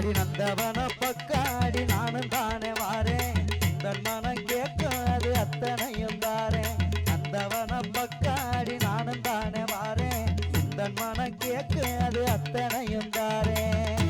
அடி நந்தவன பக்காடி நானும் தானே வாரேன் தன் மனம் கேட்கும் அது அத்தனையும் தாரேன் நந்தவன பக்காடி நானும் தானே வாரேன் தன் மனம் கேட்கும் அது அத்தனையும் தாரேன்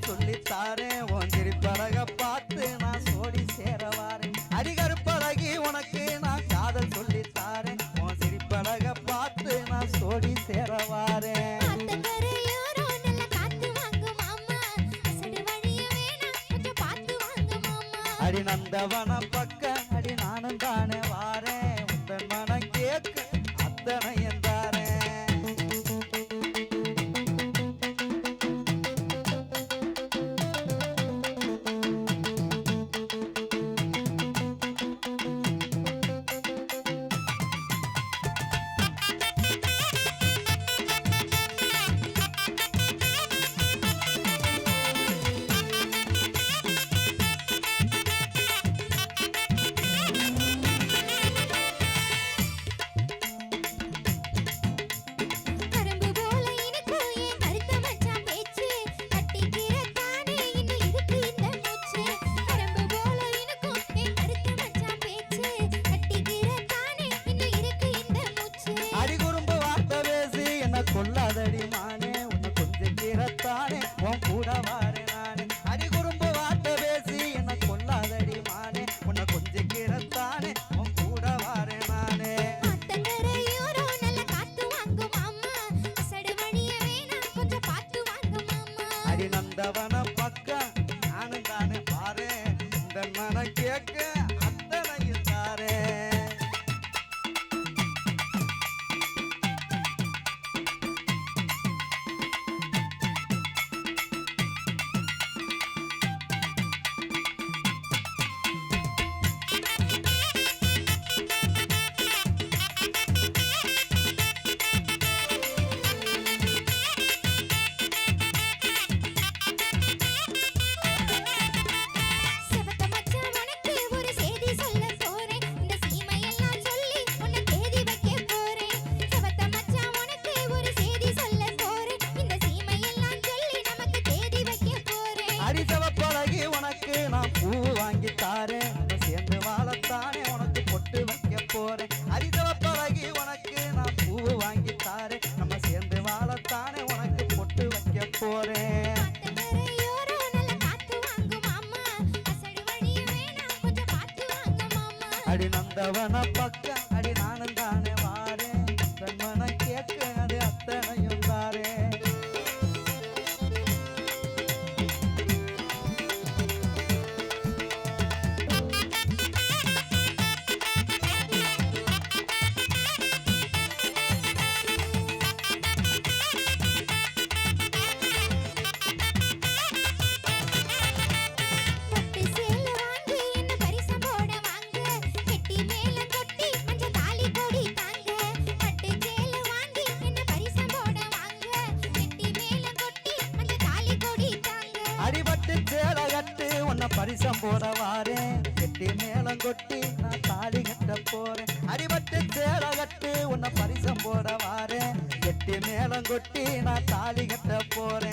சொல்லித்தாரேன் ஒன்றிரி பழக பார்த்து நான் சோடி சேரவாரேன் அடிகருப்பழகி உனக்கு நான் காதல் சொல்லித்தாரேன் ஒன்றிரி பழக பார்த்து நான் சோடி சேரவாரேன் அடி நந்தவன பக்க அடி நானும் தானே வாரேன் உந்தன் மனம் கேட்க அத்தனை என்றாரேன் கொல்லாதடி மானே உன்னை கொஞ்சம் கீரத்தானே உன் கூட வாரே நானே அடிகுறும்பு வார்த்தை பேசி என்ன கொல்லாதடி மானே உன்னை கொஞ்சம் கீரத்தானே உன் கூட வாரே நானே அடி நந்தவன பக்கம் நானும் தானே பாரு இந்த மனம் கேட்க அத்தனையும் தாரே அடிசவப்பழகி உனக்கு நான் பூ வாங்கி தாரேன் சேர்ந்து வாழத்தானே உனக்கு பொட்டு வைக்க போறேன் அடிசவப்பழகி உனக்கு நான் பூ வாங்கி தாரேன் நம்ம சேர்ந்து வாழத்தானே உனக்கு பொட்டு வைக்க போறேன் அடி நந்தவன பக்க அடி நானும் தானே வாரேன் தன்மன கேட்க அது அத்தனையும் தாரேன் உன்னை பரிசம் போட வாரேன் கெட்டி மேளம் கொட்டி நான் தாலி கட்ட போறேன் அடிபட்டு சேர கட்டு உன்னை பரிசம் போட வாரேன் கெட்டி மேளம் கொட்டி நான் தாலி கட்ட போறேன்